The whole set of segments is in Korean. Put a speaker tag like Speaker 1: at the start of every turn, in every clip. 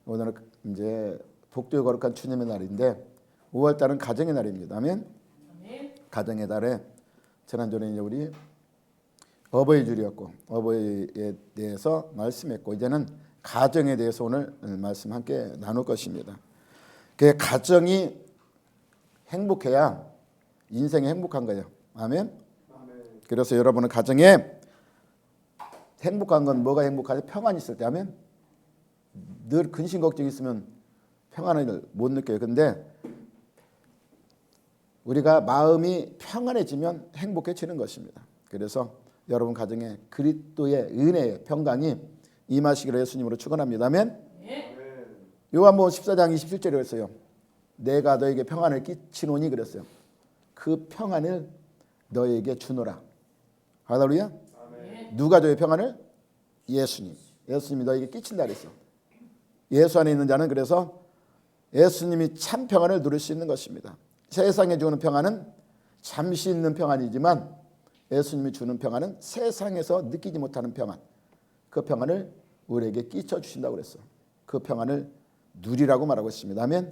Speaker 1: 오늘은 이제 복되고 거룩한 주님의 날인데 5월달은 가정의 날입니다. 아멘. 가정의 달에 지난주에 이제 우리 어버이 주일이었고 어버이에 대해서 말씀했고 이제는 가정에 대해서 오늘 말씀 함께 나눌 것입니다. 그 가정이 행복해야 인생이 행복한 거예요. 아멘. 그래서 여러분은 가정에 행복한 건 뭐가 행복하죠? 평안이 있을 때. 아멘. 늘 근심 걱정이 있으면 평안을 못 느껴요. 근데 우리가 마음이 평안해지면 행복해지는 것입니다. 그래서 여러분 가정에 그리스도의 은혜의 평강이 임하시기를 예수님으로 축원합니다. 아멘. 요한복음 14장 27절에 그랬어요. 내가 너에게 평안을 끼치노니 그랬어요. 그 평안을 너에게 주노라. 할렐루야. 누가 줘요 평안을? 예수님. 예수님이 너에게 끼친다 그랬어. 예수 안에 있는 자는 그래서 예수님이 참 평안을 누릴 수 있는 것입니다. 세상에 주는 평안은 잠시 있는 평안이지만 예수님이 주는 평안은 세상에서 느끼지 못하는 평안. 그 평안을 우리에게 끼쳐 주신다고 그랬어. 그 평안을 누리라고 말하고 있습니다. 아멘.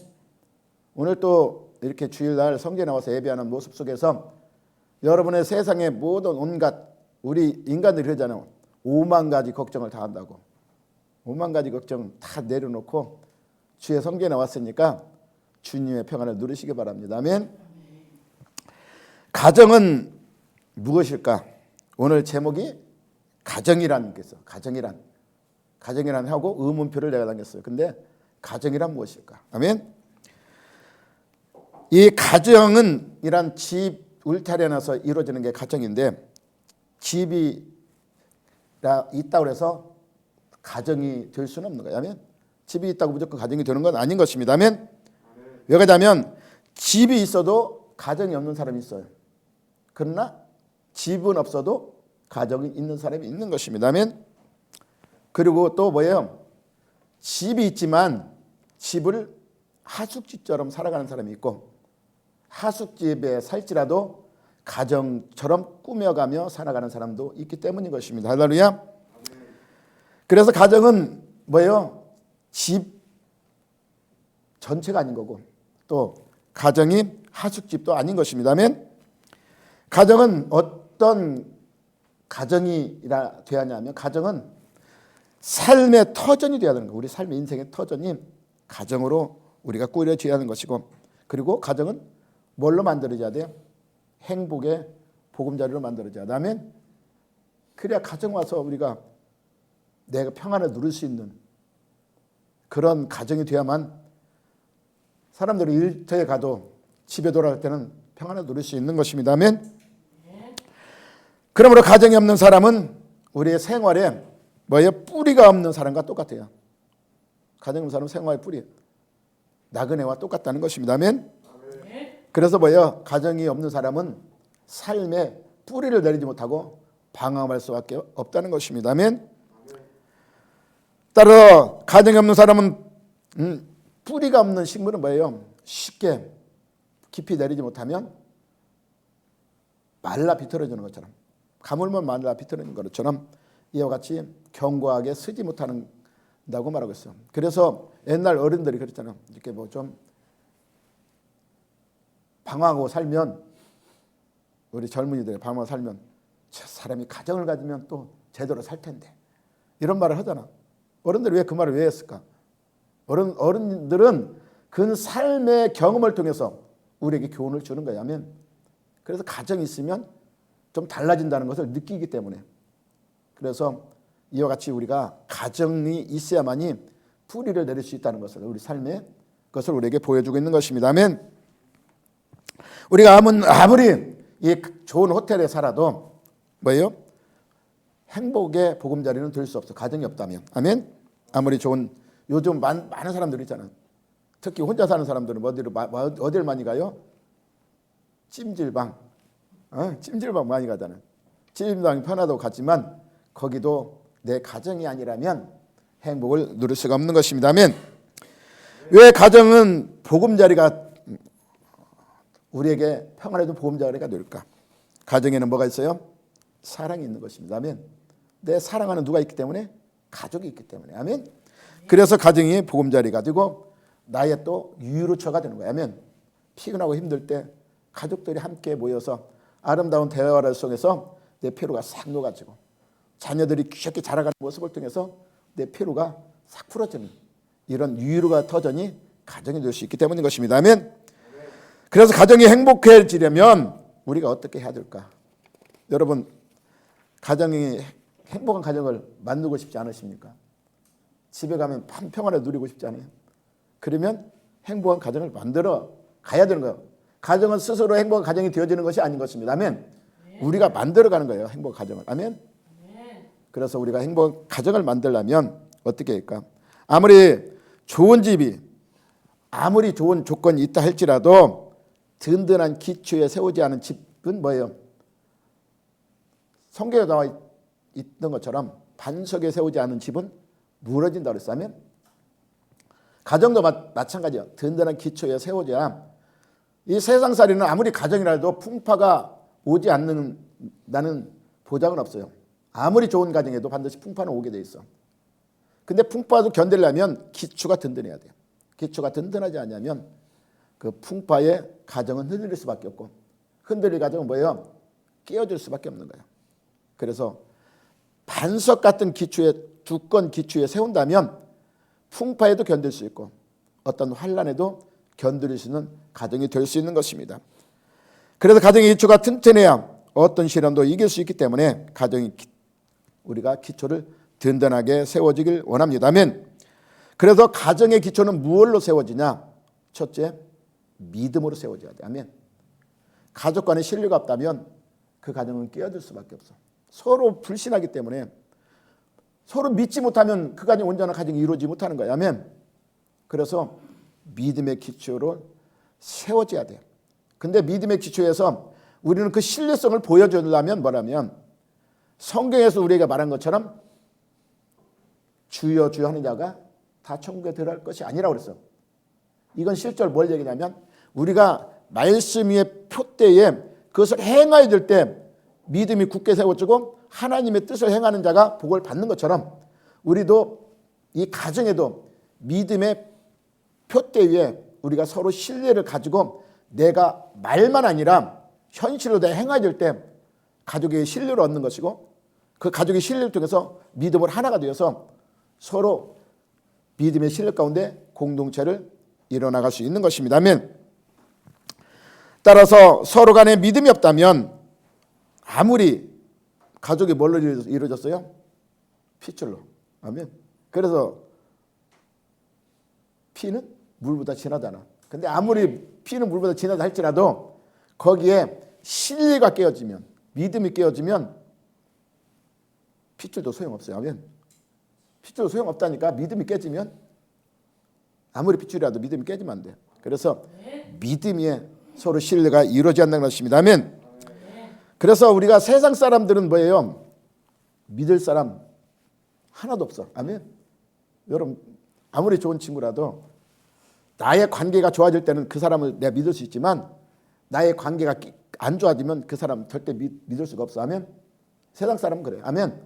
Speaker 1: 오늘 또 이렇게 주일날 성전에 나와서 예배하는 모습 속에서 여러분의 세상의 모든 온갖 우리 인간들이 그러잖아요. 5만 가지 걱정을 다 한다고. 5만 가지 걱정 다 내려놓고 주의 성전에 나왔으니까 주님의 평안을 누리시기 바랍니다. 아멘. 가정은 무엇일까? 오늘 제목이 가정이란 게 있어. 가정이란 하고 의문표를 내가 당겼어요. 근데 가정이란 무엇일까? 아멘. 이 가정은 이란 집 울타리 안에서 이루어지는 게 가정인데 집이 있다고 해서 가정이 될 수는 없는 거예요. 아멘. 집이 있다고 무조건 가정이 되는 건 아닌 것입니다. 아멘. 왜 그러냐면 집이 있어도 가정이 없는 사람이 있어요. 그러나 집은 없어도 가정이 있는 사람이 있는 것입니다. 아멘. 그리고 또 뭐예요? 집이 있지만 집을 하숙집처럼 살아가는 사람이 있고 하숙집에 살지라도 가정처럼 꾸며가며 살아가는 사람도 있기 때문인 것입니다. 할렐루야. 그래서 가정은 뭐예요? 집 전체가 아닌 거고 또 가정이 하숙집도 아닌 것입니다. 아멘. 가정은 어떤 가정이라 돼야 하냐면 가정은 삶의 터전이 되어야 하는 거예요. 우리 삶의 인생의 터전이 가정으로 우리가 꾸려져야 하는 것이고 그리고 가정은 뭘로 만들어져야 돼요? 행복의 보금자리로 만들어져야 돼. 아멘. 그래야 가정 와서 우리가 내가 평안을 누릴 수 있는 그런 가정이 돼야만 사람들이 일터에 가도 집에 돌아갈 때는 평안을 누릴 수 있는 것입니다. 아멘. 그러므로 가정이 없는 사람은 우리의 생활에 뭐예요? 뿌리가 없는 사람과 똑같아요. 가정 없는 사람은 생활의 뿌리 나그네와 똑같다는 것입니다. 아멘. 그래서 뭐예요? 가정이 없는 사람은 삶에 뿌리를 내리지 못하고 방황할 수밖에 없다는 것입니다. 아멘. 따라서 가정이 없는 사람은 뿌리가 없는 식물은 뭐예요? 쉽게 깊이 내리지 못하면 말라 비틀어지는 것처럼 가물면 말라 비틀어지는 것처럼 이와 같이 견고하게 서지 못한다고 말하고 있어요. 그래서 옛날 어른들이 그랬잖아요. 이렇게 뭐 좀 방황하고 살면 우리 젊은이들이 방황하고 살면 저 사람이 가정을 가지면 또 제대로 살 텐데 이런 말을 하잖아. 어른들이 왜 그 말을 왜 했을까? 어른들은 그 삶의 경험을 통해서 우리에게 교훈을 주는 거야. 아멘. 그래서 가정이 있으면 좀 달라진다는 것을 느끼기 때문에 그래서 이와 같이 우리가 가정이 있어야만이 뿌리를 내릴 수 있다는 것을 우리 삶의 것을 우리에게 보여주고 있는 것입니다. 아멘. 우리가 아무리 이 좋은 호텔에 살아도 뭐예요? 행복의 보금자리는 될 수 없어. 가정이 없다면. 아멘. 아무리 좋은 요즘 많은 사람들 있잖아요. 특히 혼자 사는 사람들은 어디를 많이 가요? 찜질방. 찜질방 많이 가잖아요. 찜질방이 편하다고 갔지만 거기도 내 가정이 아니라면 행복을 누릴 수가 없는 것입니다. 아멘. 왜 가정은 보금자리가 우리에게 평안해도 보금자리가 될까? 가정에는 뭐가 있어요? 사랑이 있는 것입니다. 아멘. 내 사랑하는 누가 있기 때문에 가족이 있기 때문에. 아멘. 그래서 가정이 보금자리가 되고 나의 또 유로처가 되는 거야. 아멘. 피곤하고 힘들 때 가족들이 함께 모여서 아름다운 대화를 속에서 내 피로가 싹 녹아지고 자녀들이 귀엽게 자라가는 모습을 통해서 내 피로가 싹 풀어지는 이런 유로가 터전이 가정이 될 수 있기 때문인 것입니다. 아멘. 그래서 가정이 행복해지려면 우리가 어떻게 해야 될까? 여러분, 가정이 행복한 가정을 만들고 싶지 않으십니까? 집에 가면 평안을 누리고 싶지 않아요? 그러면 행복한 가정을 만들어 가야 되는 거예요. 가정은 스스로 행복한 가정이 되어지는 것이 아닌 것입니다. 아멘. 우리가 만들어가는 거예요. 행복한 가정을. 아멘. 그래서 우리가 행복한 가정을 만들려면 어떻게 할까? 아무리 좋은 집이 아무리 좋은 조건이 있다 할지라도 든든한 기초에 세우지 않은 집은 뭐예요? 성경에 나와 있던 것처럼 반석에 세우지 않은 집은 무너진다고 그랬으면 가정도 마찬가지예요. 든든한 기초에 세워져야 이 세상살이는 아무리 가정이라도 풍파가 오지 않는다는 보장은 없어요. 아무리 좋은 가정에도 반드시 풍파는 오게 돼 있어. 근데 풍파도 견디려면 기초가 든든해야 돼요. 기초가 든든하지 않으면 그 풍파에 가정은 흔들릴 수밖에 없고 흔들릴 가정은 뭐예요? 깨어질 수밖에 없는 거예요. 그래서 반석 같은 기초에 두꺼운 기초에 세운다면 풍파에도 견딜 수 있고 어떤 환난에도 견딜 수 있는 가정이 될 수 있는 것입니다. 그래서 가정의 기초가 튼튼해야 어떤 시련도 이길 수 있기 때문에 우리가 기초를 든든하게 세워지길 원합니다. 아멘. 그래서 가정의 기초는 무엇로 세워지냐? 첫째, 믿음으로 세워져야 돼. 아멘. 가족 간에 신뢰가 없다면 그 가정은 깨어질 수밖에 없어. 서로 불신하기 때문에 서로 믿지 못하면 그 가정 온전한 가정이 이루어지지 못하는 거야. 아멘. 그래서 믿음의 기초로 세워져야 돼. 근데 믿음의 기초에서 우리는 그 신뢰성을 보여주려면 뭐라면 성경에서 우리에게 말한 것처럼 주여 주여 하는 자가 다 천국에 들어갈 것이 아니라고 그랬어. 이건 실제로 뭘 얘기냐면 우리가 말씀 위의 표대에 그것을 행하여야 될 때 믿음이 굳게 세워지고 하나님의 뜻을 행하는 자가 복을 받는 것처럼 우리도 이 가정에도 믿음의 표대 위에 우리가 서로 신뢰를 가지고 내가 말만 아니라 현실로 내가 행해야 될 때 가족의 신뢰를 얻는 것이고 그 가족의 신뢰를 통해서 믿음을 하나가 되어서 서로 믿음의 신뢰 가운데 공동체를 이뤄나갈 수 있는 것입니다. 아멘. 따라서 서로 간에 믿음이 없다면 아무리 가족이 뭘로 이루어졌어요? 피줄로. 아멘. 그래서 피는 물보다 진하잖아. 근데 아무리 피는 물보다 진하다 할지라도 거기에 신뢰가 깨어지면 믿음이 깨어지면 핏줄도 소용없어요. 아멘. 핏줄도 소용없다니까. 믿음이 깨지면 아무리 핏줄이라도 믿음이 깨지면 안 돼. 그래서 믿음이 서로 신뢰가 이루어지지 않는 것입니다. 아멘. 그래서 우리가 세상 사람들은 뭐예요? 믿을 사람 하나도 없어. 아멘. 여러분 아무리 좋은 친구라도 나의 관계가 좋아질 때는 그 사람을 내가 믿을 수 있지만 나의 관계가 안 좋아지면 그 사람 절대 믿을 수가 없어. 아멘. 세상 사람은 그래. 아멘.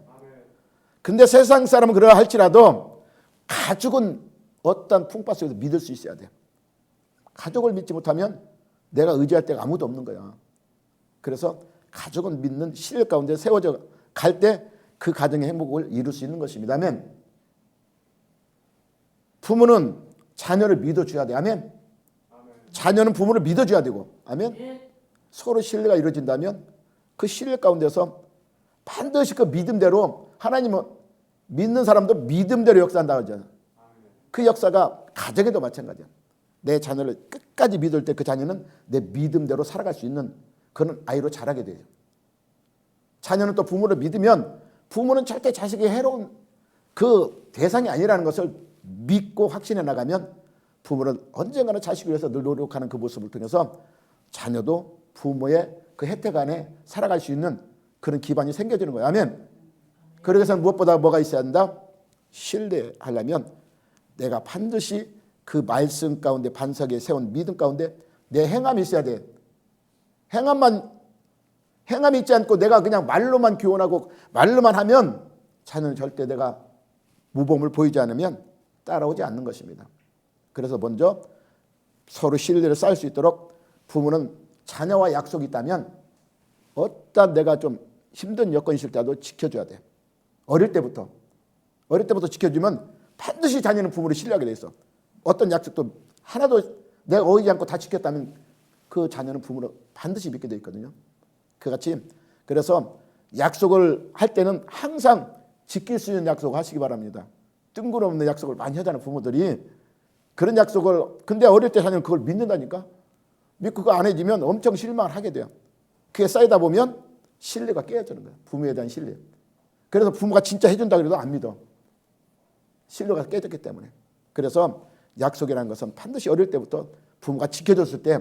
Speaker 1: 근데 세상 사람은 그러라 할지라도 가족은 어떤 풍파 속에서 믿을 수 있어야 돼. 가족을 믿지 못하면 내가 의지할 데가 아무도 없는 거야. 그래서 가족은 믿는 신뢰 가운데 세워져 갈 때 그 가정의 행복을 이룰 수 있는 것입니다. 아멘. 부모는 자녀를 믿어줘야 돼. 아멘. 자녀는 부모를 믿어줘야 되고. 아멘. 서로 신뢰가 이루어진다면 그 신뢰 가운데서 반드시 그 믿음대로 하나님은 믿는 사람도 믿음대로 역사한다고 하잖아. 그 역사가 가정에도 마찬가지야. 내 자녀를 끝까지 믿을 때 그 자녀는 내 믿음대로 살아갈 수 있는 그런 아이로 자라게 돼요. 자녀는 또 부모를 믿으면 부모는 절대 자식이 해로운 그 대상이 아니라는 것을 믿고 확신해 나가면 부모는 언젠가는 자식을 위해서 늘 노력하는 그 모습을 통해서 자녀도 부모의 그 혜택 안에 살아갈 수 있는 그런 기반이 생겨지는 거예요. 아멘. 그러기 위해서는 무엇보다 뭐가 있어야 한다? 신뢰하려면 내가 반드시 그 말씀 가운데 반석에 세운 믿음 가운데 내 행함이 있어야 돼. 행함이 있지 않고 내가 그냥 말로만 교훈하고 말로만 하면 자녀는 절대 내가 모범을 보이지 않으면 따라오지 않는 것입니다. 그래서 먼저 서로 신뢰를 쌓을 수 있도록 부모는 자녀와 약속이 있다면 어떤 내가 좀 힘든 여건이 있을 때도 지켜줘야 돼. 어릴 때부터 지켜주면 반드시 자녀는 부모를 신뢰하게 돼 있어. 어떤 약속도 하나도 내가 어기지 않고 다 지켰다면 그 자녀는 부모를 반드시 믿게 돼 있거든요. 그같이 그래서 약속을 할 때는 항상 지킬 수 있는 약속을 하시기 바랍니다. 뜬구름없는 약속을 많이 하잖아요, 부모들이. 그런 약속을 근데 어릴 때 자녀는 그걸 믿는다니까. 믿고 그거 안 해지면 엄청 실망을 하게 돼요. 그게 쌓이다 보면 신뢰가 깨어지는 거예요. 부모에 대한 신뢰. 그래서 부모가 진짜 해준다 그래도 안 믿어. 신뢰가 깨졌기 때문에. 그래서 약속이라는 것은 반드시 어릴 때부터 부모가 지켜줬을 때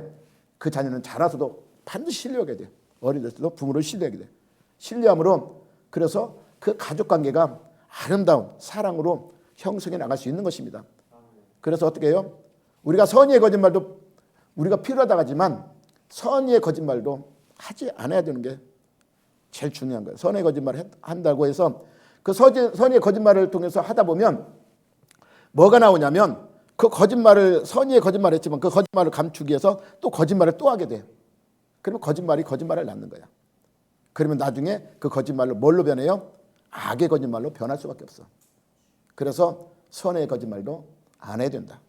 Speaker 1: 그 자녀는 자라서도 반드시 신뢰하게 돼. 어릴 때도 부모를 신뢰하게 돼. 신뢰함으로 그래서 그 가족관계가 아름다운 사랑으로 형성해 나갈 수 있는 것입니다. 그래서 어떻게 해요? 우리가 선의의 거짓말도 우리가 필요하다고 하지만 선의의 거짓말도 하지 않아야 되는 게 제일 중요한 거예요. 선의의 거짓말을 한다고 해서 그 선의의 거짓말을 통해서 하다 보면 뭐가 나오냐면 그 거짓말을 선의의 거짓말을 했지만 그 거짓말을 감추기 위해서 또 거짓말을 또 하게 돼요. 그러면 거짓말이 거짓말을 낳는 거야. 그러면 나중에 그 거짓말로 뭘로 변해요? 악의 거짓말로 변할 수밖에 없어. 그래서 선의의 거짓말도 안 해야 된다.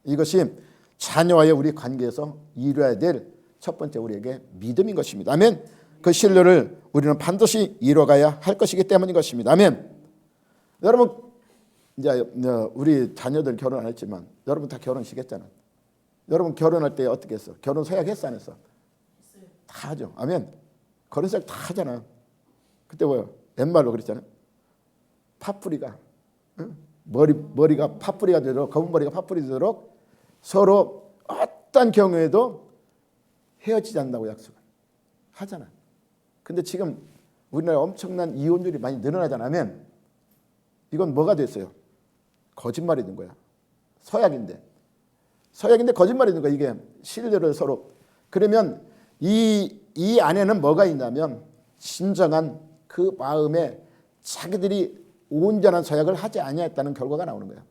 Speaker 1: 이것이 자녀와의 우리 관계에서 이루어야 될 첫 번째 우리에게 믿음인 것입니다. 아멘. 그 신뢰를 우리는 반드시 이뤄가야 할 것이기 때문인 것입니다. 아멘. 여러분 이제 우리 자녀들 결혼 안 했지만 여러분 다 결혼식 했잖아. 여러분 결혼할 때 어떻게 했어? 결혼 서약 했어 안 했어? 다 하죠. 아멘. 결혼 서약 다 하잖아. 그때 뭐요? 옛말로 그랬잖아요. 파뿌리가 머리가 파뿌리가 되도록 검은 머리가 파뿌리 되도록 서로 어떤 경우에도 헤어지지 않는다고 약속을 하잖아. 근데 지금 우리나라에 엄청난 이혼율이 많이 늘어나잖아요. 이건 뭐가 됐어요? 거짓말이 된 거야. 서약인데 거짓말이 된 거야. 이게 신뢰를 서로. 그러면 이 안에는 뭐가 있냐면 진정한 그 마음에 자기들이 온전한 서약을 하지 아니했다는 결과가 나오는 거야.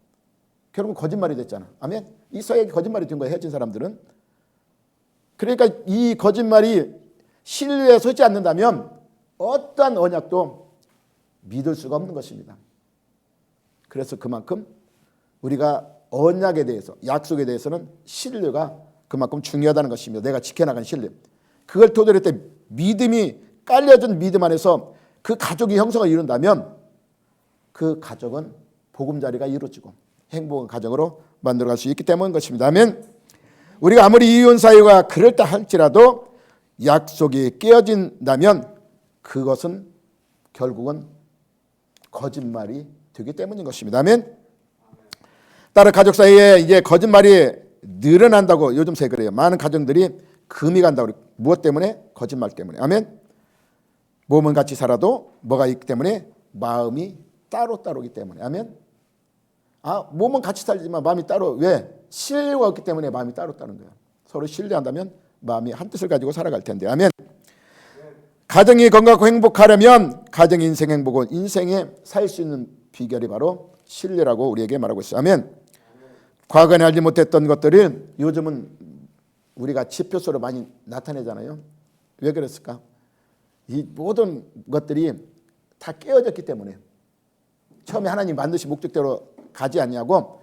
Speaker 1: 결국은 거짓말이 됐잖아. 아멘. 이 서약이 거짓말이 된 거야. 헤어진 사람들은. 그러니까 이 거짓말이 신뢰에 서지 않는다면 어떠한 언약도 믿을 수가 없는 것입니다. 그래서 그만큼 우리가 언약에 대해서 약속에 대해서는 신뢰가 그만큼 중요하다는 것입니다. 내가 지켜나간 신뢰. 그걸 토대로 때 믿음이 깔려진 믿음 안에서 그 가족이 형성을 이룬다면 그 가족은 보금자리가 이루어지고 행복한 가정으로 만들어갈 수 있기 때문인 것입니다. 아멘. 우리가 아무리 이혼 사유가 그럴다 할지라도 약속이 깨어진다면 그것은 결국은 거짓말이 되기 때문인 것입니다. 아멘. 따라 가족 사이에 이제 거짓말이 늘어난다고 요즘새 그래요. 많은 가정들이 금이 간다고 그래요. 무엇 때문에? 거짓말 때문에. 아멘. 몸은 같이 살아도 뭐가 있기 때문에? 마음이 따로따로기 때문에. 아멘. 몸은 같이 살지만 마음이 따로. 왜? 신뢰가 없기 때문에 마음이 따로따로인 거예요. 서로 신뢰한다면 마음이 한 뜻을 가지고 살아갈 텐데. 아멘. 가정이 건강하고 행복하려면 가정 인생 행복은 인생에 살 수 있는 비결이 바로 신뢰라고 우리에게 말하고 있어요. 아멘. 과거에 알지 못했던 것들을 요즘은 우리가 지표수로 많이 나타내잖아요. 왜 그랬을까? 이 모든 것들이 다 깨어졌기 때문에 처음에 하나님 만드신 목적대로 가지 않냐고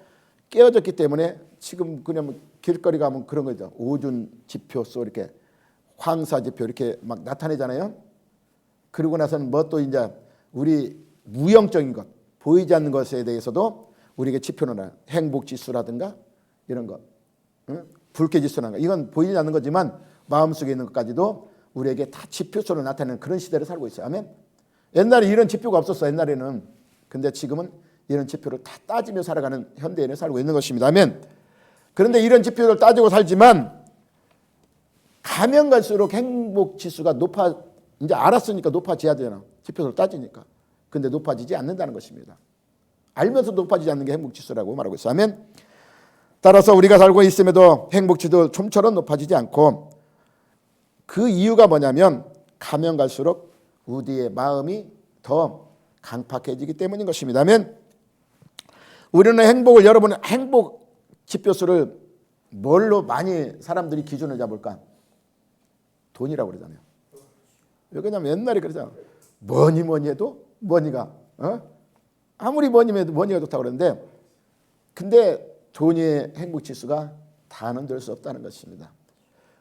Speaker 1: 깨어졌기 때문에 지금 그냥 길거리 가면 그런 거죠. 오준 지표수 이렇게 황사 지표 이렇게 막 나타내잖아요. 그러고 나서는 뭐 또 이제 우리 무형적인 것 보이지 않는 것에 대해서도 우리에게 지표는 나요. 행복 지수라든가 이런 것, 불쾌 지수라든가 이건 보이지 않는 거지만 마음속에 있는 것까지도 우리에게 다 지표수로 나타내는 그런 시대를 살고 있어요. 아멘. 옛날에 이런 지표가 없었어. 옛날에는. 근데 지금은 이런 지표를 다 따지며 살아가는 현대인에 살고 있는 것입니다. 아멘. 그런데 이런 지표를 따지고 살지만 가면 갈수록 행복 지수가 이제 알았으니까 높아져야 되나. 지표를 따지니까. 근데 높아지지 않는다는 것입니다. 알면서 높아지지 않는 게 행복 지수라고 말하고 있어요. 아멘. 따라서 우리가 살고 있음에도 행복 지수도 좀처럼 높아지지 않고 그 이유가 뭐냐면 가면 갈수록 우리의 마음이 더 강팍해지기 때문인 것입니다. 아멘. 우리는 행복을, 여러분은 행복 지표수를 뭘로 많이 사람들이 기준을 잡을까? 돈이라고 그러잖아요. 왜냐면 옛날에 그러잖아. 뭐니 해도 머니가 아무리 뭐니 해도 머니가 좋다고 그러는데, 근데 돈의 행복 지수가 다는 될 수 없다는 것입니다.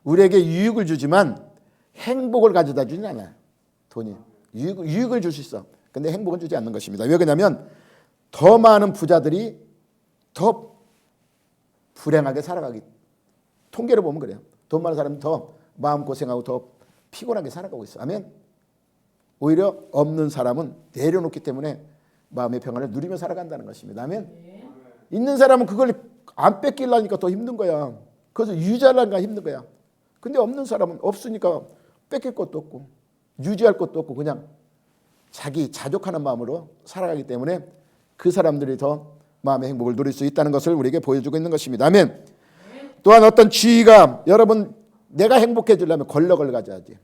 Speaker 1: 우리에게 유익을 주지만 행복을 가져다 주진 않아요. 돈이 유익을 줄 수 있어. 근데 행복은 주지 않는 것입니다. 왜 그러냐면 더 많은 부자들이 더 불행하게 살아가기, 통계를 보면 그래요. 돈 많은 사람이 더 마음고생하고 더 피곤하게 살아가고 있어. 아멘. 오히려 없는 사람은 내려놓기 때문에 마음의 평안을 누리며 살아간다는 것입니다. 아멘. 있는 사람은 그걸 안 뺏기려니까 더 힘든 거야. 그래서 유지하려니까 힘든 거야. 근데 없는 사람은 없으니까 뺏길 것도 없고 유지할 것도 없고 그냥 자기 자족하는 마음으로 살아가기 때문에 그 사람들이 더 마음의 행복을 누릴 수 있다는 것을 우리에게 보여주고 있는 것입니다. 아멘. 또한 어떤 지위가, 여러분 내가 행복해지려면 권력을 가져야지.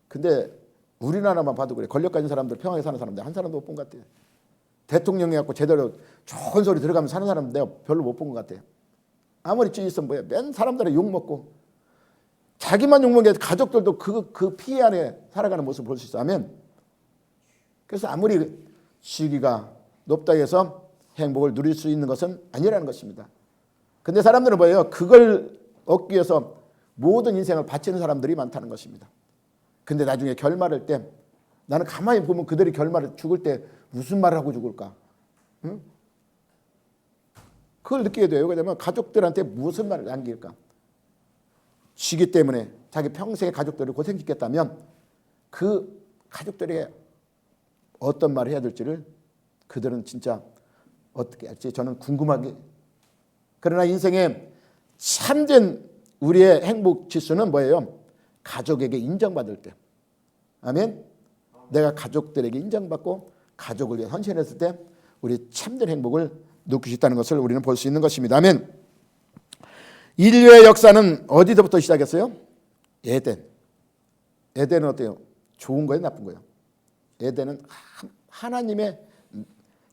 Speaker 1: 근데 우리나라만 봐도 그래. 권력 가진 사람들, 평화에 사는 사람들 한 사람도 못 본 것 같아요. 대통령이 갖고 제대로 좋은 소리 들어가면 사는 사람 내가 별로 못 본 것 같아요. 아무리 지위 있으면 뭐야. 맨 사람들은 욕먹고 자기만 욕먹게 가족들도 그 피해 안에 살아가는 모습을 볼 수 있어. 아멘. 그래서 아무리 지위가 높다 해서 행복을 누릴 수 있는 것은 아니라는 것입니다. 근데 사람들은 뭐예요? 그걸 얻기 위해서 모든 인생을 바치는 사람들이 많다는 것입니다. 근데 나중에 결말할 때 나는 가만히 보면 그들이 결말을 죽을 때 무슨 말을 하고 죽을까? 응? 그걸 느끼게 돼요. 왜냐하면 가족들한테 무슨 말을 남길까? 지기 때문에 자기 평생의 가족들을 고생시켰다면 그 가족들에게 어떤 말을 해야 될지를 그들은 진짜 어떻게 할지 저는 궁금하게. 그러나 인생의 참된 우리의 행복 지수는 뭐예요? 가족에게 인정받을 때. 아멘. 내가 가족들에게 인정받고 가족을 위해 헌신했을 때 우리 참된 행복을 느낄 수 있다는 것을 우리는 볼 수 있는 것입니다. 아멘. 인류의 역사는 어디서부터 시작했어요? 에덴. 에덴은 어때요? 좋은 거예요, 나쁜 거예요? 에덴은 하나님의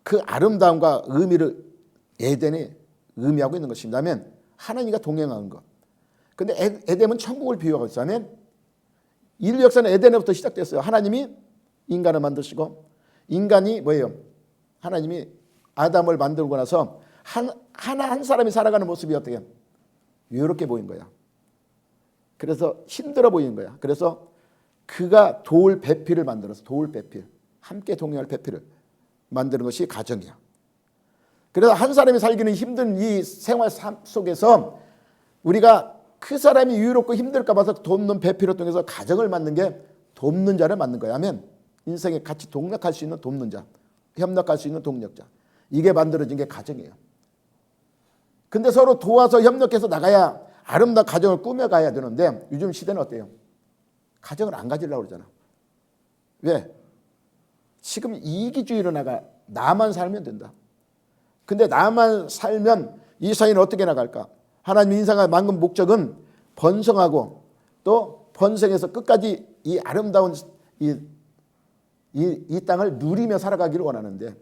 Speaker 1: 그 아름다움과 의미를 에덴이 의미하고 있는 것입니다. 아멘. 하나님과 동행하는 것. 근데 에덴은 천국을 비유하고 있어요. 아멘. 인류 역사는 에덴에부터 시작됐어요. 하나님이 인간을 만드시고 인간이 뭐예요? 하나님이 아담을 만들고 나서 한 사람이 살아가는 모습이 어떻게 해요? 외롭게 보인 거야. 그래서 힘들어 보이는 거야. 그래서 그가 돌 배필을 만들어서 돌 배필, 함께 동행할 배필을 만드는 것이 가정이야. 그래서 한 사람이 살기는 힘든 이 생활 삶 속에서 우리가 그 사람이 유롭고 힘들까 봐서 돕는 배필을 통해서 가정을 만든 게 돕는 자를 만든 거야. 하면 인생에 같이 동력할 수 있는 돕는 자, 협력할 수 있는 동력자. 이게 만들어진 게 가정이에요. 근데 서로 도와서 협력해서 나가야 아름다운 가정을 꾸며가야 되는데 요즘 시대는 어때요? 가정을 안 가지려고 그러잖아. 왜? 지금 이기주의로 나가. 나만 살면 된다. 근데 나만 살면 이 사회는 어떻게 나갈까? 하나님 인생을 만든 목적은 번성하고 또 번성해서 끝까지 이 아름다운 이 땅을 누리며 살아가기를 원하는데,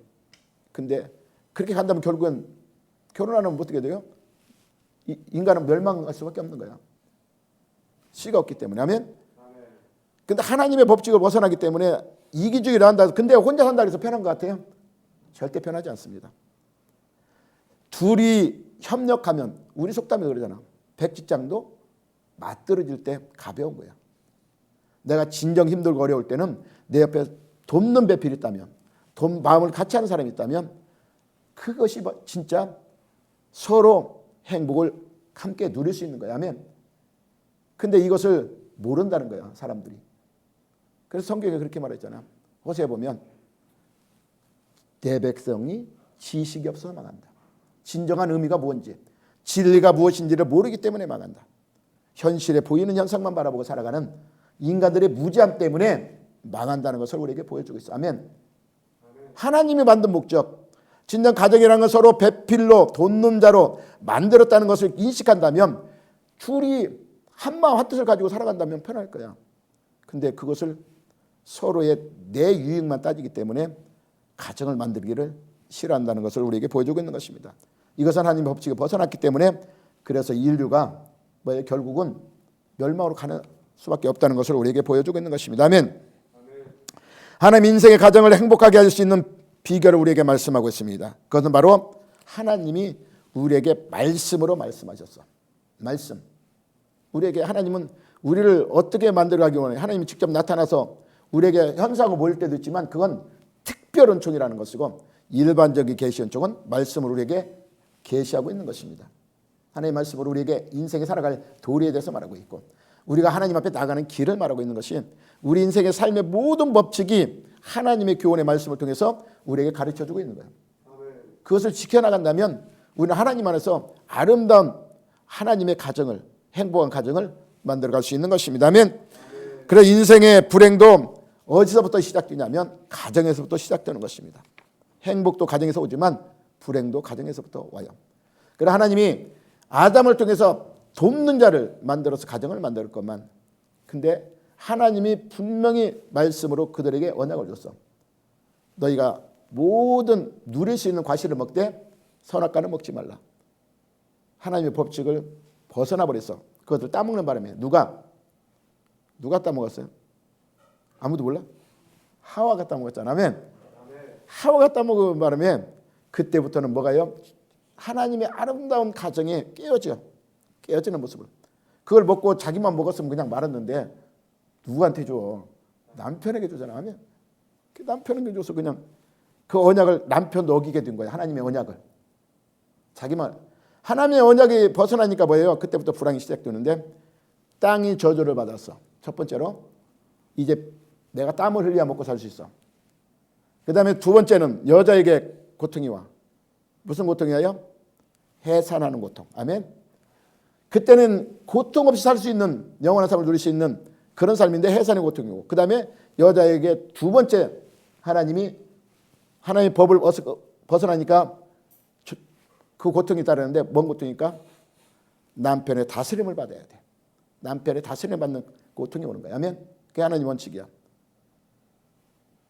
Speaker 1: 근데 그렇게 간다면 결국은 결혼하면 어떻게 돼요? 인간은 멸망할 수밖에 없는 거야. 씨가 없기 때문에. 아멘. 근데 하나님의 법칙을 벗어나기 때문에 이기주의를 한다. 근데 혼자 산다 해서 편한 것 같아요? 절대 편하지 않습니다. 둘이 협력하면, 우리 속담에 그러잖아. 백지장도 맞들어질 때 가벼운 거야. 내가 진정 힘들고 어려울 때는 내 옆에 돕는 배필이 있다면, 마음을 같이 하는 사람이 있다면 그것이 진짜 서로 행복을 함께 누릴 수 있는 거야. 아멘. 근데 이것을 모른다는 거야, 사람들이. 그래서 성경에 그렇게 말했잖아. 호세에 보면 내 백성이 지식이 없어 망한다. 진정한 의미가 뭔지, 진리가 무엇인지를 모르기 때문에 망한다. 현실에 보이는 현상만 바라보고 살아가는 인간들의 무지함 때문에 망한다는 것을 우리에게 보여주고 있어. 아멘. 하나님이 만든 목적, 진정 가정이라는 건 서로 배필로 돕는 자로 만들었다는 것을 인식한다면 둘이 한마음 한뜻을 가지고 살아간다면 편할 거야. 근데 그것을 서로의 내 유익만 따지기 때문에 가정을 만들기를 싫어한다는 것을 우리에게 보여주고 있는 것입니다. 이것은 하나님의 법칙에 벗어났기 때문에 그래서 인류가 결국은 멸망으로 가는 수밖에 없다는 것을 우리에게 보여주고 있는 것입니다. 아멘. 하나님 인생의 가정을 행복하게 할 수 있는 비결을 우리에게 말씀하고 있습니다. 그것은 바로 하나님이 우리에게 말씀으로 말씀하셨어. 말씀. 우리에게 하나님은 우리를 어떻게 만들어가기 원해요? 하나님이 직접 나타나서 우리에게 현상을 보일 때도 있지만 그건 특별 은총이라는 것이고 일반적인 계시 은총은 말씀을 우리에게 계시하고 있는 것입니다. 하나님의 말씀으로 우리에게 인생에 살아갈 도리에 대해서 말하고 있고 우리가 하나님 앞에 나가는 길을 말하고 있는 것이 우리 인생의 삶의 모든 법칙이 하나님의 교훈의 말씀을 통해서 우리에게 가르쳐주고 있는 거예요. 그것을 지켜나간다면 우리는 하나님 안에서 아름다운 하나님의 가정을 행복한 가정을 만들어갈 수 있는 것입니다. 아멘. 그래서 인생의 불행도 어디서부터 시작되냐면 가정에서부터 시작되는 것입니다. 행복도 가정에서 오지만 불행도 가정에서부터 와요. 그래서 하나님이 아담을 통해서 돕는 자를 만들어서 가정을 만들 것만 근데 하나님이 분명히 말씀으로 그들에게 언약을 줬어. 너희가 모든 누릴 수 있는 과실을 먹되 선악과는 먹지 말라. 하나님의 법칙을 벗어나 버렸어. 그것을 따먹는 바람에 누가 따먹었어요? 아무도 몰라? 하와가 따먹었잖아. 아멘. 하와가 따먹은 바람에 그때부터는 뭐가요? 하나님의 아름다운 가정에 깨어지는 모습을. 그걸 먹고 자기만 먹었으면 그냥 말았는데 누구한테 줘? 남편에게 주잖아. 아멘. 그 남편에게 줘서 그냥 그 언약을 남편도 어기게 된 거예요. 하나님의 언약을. 자기만. 하나님의 언약이 벗어나니까 뭐예요? 그때부터 불황이 시작되는데 땅이 저주를 받았어. 첫 번째로 이제 내가 땀을 흘려야 먹고 살 수 있어. 그 다음에 두 번째는 여자에게 고통이 와. 무슨 고통이 와요? 해산하는 고통. 아멘. 그때는 고통 없이 살 수 있는 영원한 삶을 누릴 수 있는 그런 삶인데 해산의 고통이고 그 다음에 여자에게 두 번째 하나님의 법을 벗어나니까 그 고통이 따르는데 뭔 고통입니까? 남편의 다스림을 받아야 돼. 남편의 다스림을 받는 고통이 오는 거야. 아멘. 그게 하나님 원칙이야.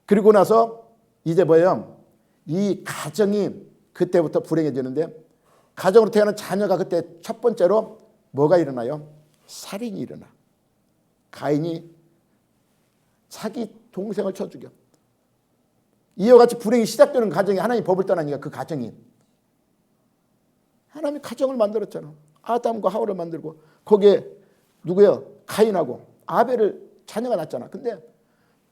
Speaker 1: 그리고 나서 이제 뭐예요? 이 가정이 그때부터 불행해지는데 가정으로 태어난 자녀가 그때 첫 번째로 뭐가 일어나요? 살인이 일어나. 가인이 자기 동생을 쳐 죽여. 이와 같이 불행이 시작되는 가정이 하나님 법을 떠나니까 그 가정이 하나님이 가정을 만들었잖아. 아담과 하와를 만들고 거기에 누구요? 가인하고 아벨을 자녀가 낳았잖아. 근데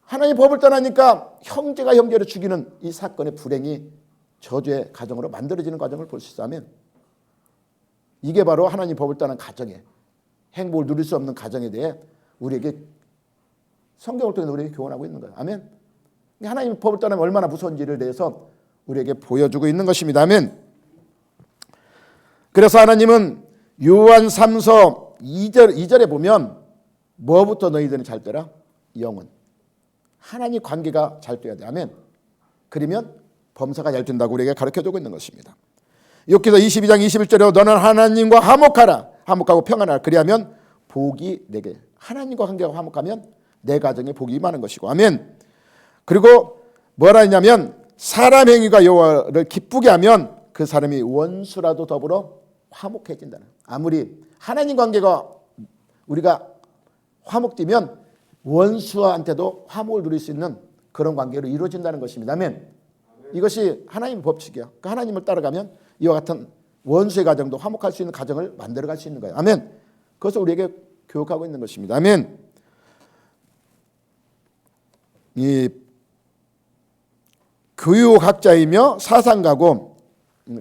Speaker 1: 하나님 법을 떠나니까 형제가 형제를 죽이는 이 사건의 불행이 저주의 가정으로 만들어지는 과정을 볼 수 있다면 이게 바로 하나님 법을 떠난 가정에 행복을 누릴 수 없는 가정에 대해 우리에게 성경을 통해서 우리에게 교훈하고 있는 거예요. 아멘. 하나님 법을 떠나면 얼마나 무서운지를 대해서 우리에게 보여주고 있는 것입니다. 아멘. 그래서 하나님은 요한 3서 2절에 보면 뭐부터 너희들은 잘 되라? 영혼. 하나님 관계가 잘 돼야 돼. 아멘. 그러면 범사가 잘 된다고 우리에게 가르쳐주고 있는 것입니다. 욥기서 22장 21절에 너는 하나님과 화목하라. 화목하고 평안하라. 그리하면 복이 내게. 하나님과 관계가 화목하면 내 가정에 복이 많은 것이고. 아멘. 그리고 뭐라 했냐면 사람 행위가 여호와를 기쁘게 하면 그 사람이 원수라도 더불어 화목해진다는. 아무리 하나님 관계가 우리가 화목되면 원수한테도 화목을 누릴 수 있는 그런 관계로 이루어진다는 것입니다. 아멘. 이것이 하나님의 법칙이야. 그 하나님을 따라가면 이와 같은 원수의 가정도 화목할 수 있는 가정을 만들어갈 수 있는 거예요. 아멘. 그것을 우리에게 교육하고 있는 것입니다. 아멘. 이 교육학자이며 사상가고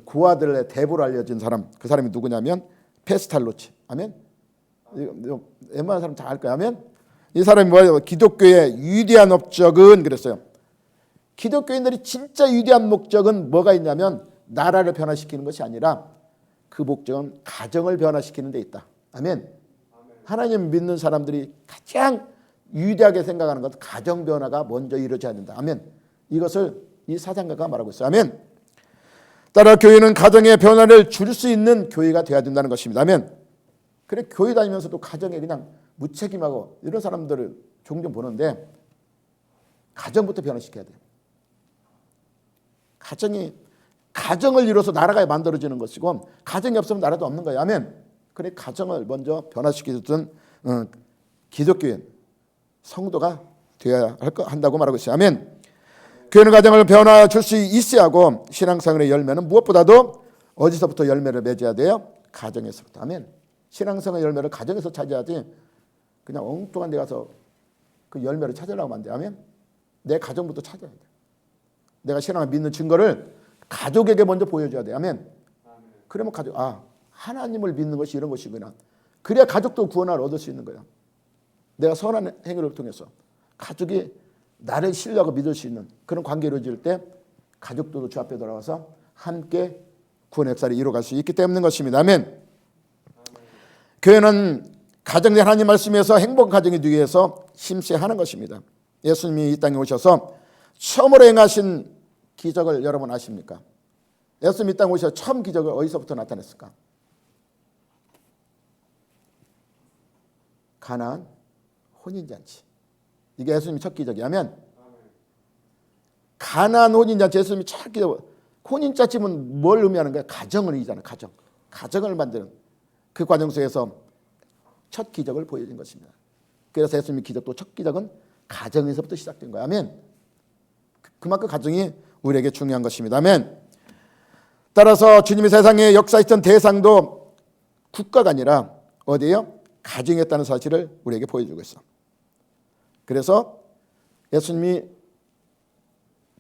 Speaker 1: 구아들의 대부로 알려진 사람, 그 사람이 누구냐면 페스탈로치. 아멘. 웬만한 사람 다 알 거야. 아멘. 이 사람이 뭐예요? 기독교의 위대한 업적은 그랬어요. 기독교인들이 진짜 위대한 목적은 뭐가 있냐면 나라를 변화시키는 것이 아니라 그 목적은 가정을 변화시키는 데 있다. 아멘. 하나님 믿는 사람들이 가장 위대하게 생각하는 것은 가정 변화가 먼저 이루어져야 된다. 아멘. 이것을 이 사상가가 말하고 있어요. 아멘. 따라 교회는 가정의 변화를 줄 수 있는 교회가 되어야 된다는 것입니다. 아멘. 그래 교회 다니면서도 가정에 그냥 무책임하고 이런 사람들을 종종 보는데 가정부터 변화시켜야 돼요. 가정이 가정을 이뤄서 나라가 만들어지는 것이고 가정이 없으면 나라도 없는 거예요. 아멘. 그래 가정을 먼저 변화시키던 기독교인 성도가 되어야 한다고 말하고 있어요. 아멘. 교회는 가정을 변화 줄 수 있어야 하고 신앙생활의 열매는 무엇보다도 어디서부터 열매를 맺어야 돼요? 가정에서부터. 아멘. 신앙생활의 열매를 가정에서 찾아야지 그냥 엉뚱한 데 가서 그 열매를 찾으려고 하면 안 돼. 아멘. 내 가정부터 찾아야 돼. 내가 신앙을 믿는 증거를 가족에게 먼저 보여줘야 돼. 아멘. 그러면 가족, 하나님을 믿는 것이 이런 것이구나. 그래야 가족도 구원을 얻을 수 있는 거야. 내가 선한 행위를 통해서 가족이 나를 신뢰하고 믿을 수 있는 그런 관계를 이룰 때 가족도 주 앞에 돌아와서 함께 구원의 역사를 이루어갈 수 있기 때문인 것입니다. 아멘. 교회는 가정의 하나님 말씀에서 행복한 가정이 되기 위해서 힘써야 하는 것입니다. 예수님이 이 땅에 오셔서 처음으로 행하신 기적을 여러분 아십니까? 예수님이 이 땅에 오셔서 처음 기적을 어디서부터 나타냈을까? 가나안 혼인잔치. 이게 예수님이 첫 기적이라면 가나안 혼인잔치 예수님이 첫 기적. 혼인잔치는 뭘 의미하는 거야? 가정을 의미하잖아. 가정을 만드는 그 과정 속에서 첫 기적을 보여준 것입니다. 그래서 예수님의 기적도 첫 기적은 가정에서부터 시작된 거야. 아멘. 그만큼 가정이 우리에게 중요한 것입니다. 아멘. 따라서 주님이 세상에 역사했던 대상도 국가가 아니라 어디예요? 가정이었다는 사실을 우리에게 보여주고 있어. 그래서 예수님이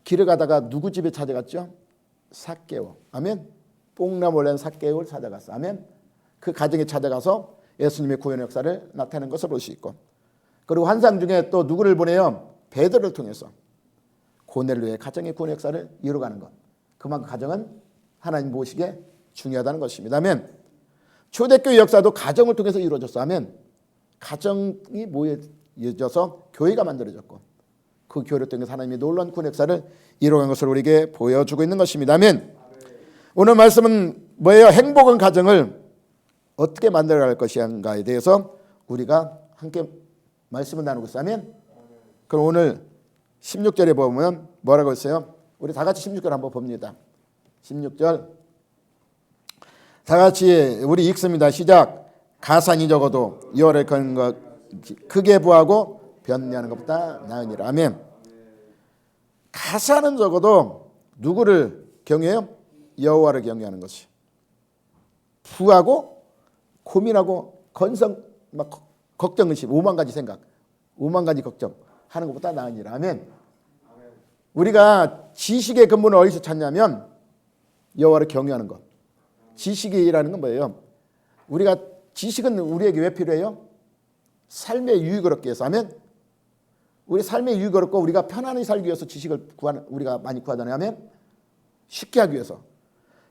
Speaker 1: 길을 가다가 누구 집에 찾아갔죠? 삭개오. 아멘. 뽕나무 올라온 삭개오를 찾아갔어. 아멘. 그 가정에 찾아가서 예수님의 구원의 역사를 나타내는 것을 볼 수 있고, 그리고 환상 중에 또 누구를 보내요? 베드로를 통해서 고넬료의 가정의 구원의 역사를 이루어가는 것. 그만큼 가정은 하나님 보시기에 중요하다는 것입니다. 아멘. 초대교회 역사도 가정을 통해서 이루어졌어. 아멘. 가정이 모여져서 교회가 만들어졌고 그 교회를 통해서 하나님이 놀라운 구원 역사를 이루어간 것을 우리에게 보여주고 있는 것입니다. 아멘. 오늘 말씀은 뭐예요? 행복한 가정을 어떻게 만들어갈 것인가에 대해서 우리가 함께 말씀을 나누고 있어요. 아멘. 그럼 오늘 16절에 보면 뭐라고 했어요? 우리 다 같이 16절 한번 봅니다. 16절 다 같이 우리 읽습니다. 시작. 가산이 적어도 여호와를 거는 것 크게 부하고 변내하는 것보다 나으니라. 아멘. 가산은 적어도 누구를 경외해요? 여호와를 경외하는 것이. 부하고 고민하고 건성 막 걱정 의심 5만 가지 생각 5만 가지 걱정하는 것보다 나으니라. 아멘. 우리가 지식의 근본을 어디서 찾냐면 여호와를 경외하는 것. 지식이라는 건 뭐예요? 우리가 지식은 우리에게 왜 필요해요? 삶의 유익을 얻기 위해서. 아멘. 우리 삶의 유익을 얻고 우리가 편안히 살기 위해서 지식을 우리가 많이 구하잖아요. 아멘. 쉽게 하기 위해서.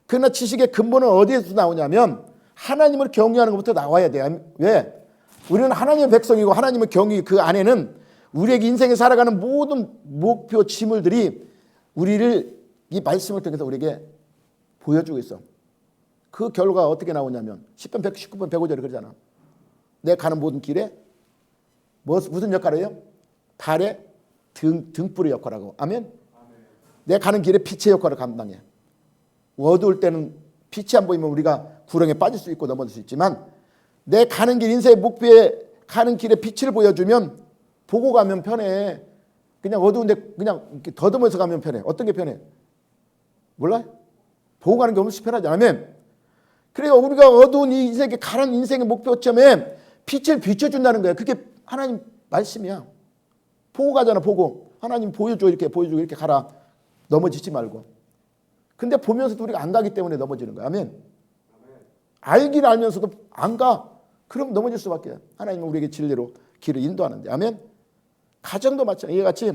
Speaker 1: 그러나 지식의 근본은 어디에서 나오냐면 하나님을 경외하는 것부터 나와야 돼요. 왜? 우리는 하나님의 백성이고 하나님의 경외 그 안에는 우리에게 인생에 살아가는 모든 목표 지물들이 우리를 이 말씀을 통해서 우리에게 보여주고 있어. 그 결과가 어떻게 나오냐면 10편 119편 105절에 그러잖아. 내가 가는 모든 길에 무슨 역할을 해요? 발에 등불의 역할하고. 아멘. 내가 가는 길에 빛의 역할을 감당해. 어두울 때는 빛이 안 보이면 우리가 구렁에 빠질 수 있고 넘어질 수 있지만 내 가는 길 인생의 목표에 가는 길에 빛을 보여주면 보고 가면 편해. 그냥 어두운데 그냥 이렇게 더듬어서 가면 편해. 어떤 게 편해? 몰라요? 보고 가는 게 엄청 편하지. 아멘. 그래서 우리가 어두운 이 인생에 가는 인생의 목표점에 빛을 비춰준다는 거야. 그게 하나님 말씀이야. 보고 가잖아. 보고 하나님 보여줘. 이렇게 보여주고 이렇게 가라. 넘어지지 말고. 근데 보면서도 우리가 안 가기 때문에 넘어지는 거야. 아멘. 알긴 알면서도 안 가. 그럼 넘어질 수밖에. 하나님은 우리에게 진리로 길을 인도하는데. 아멘. 가정도 마찬가지. 이와 같이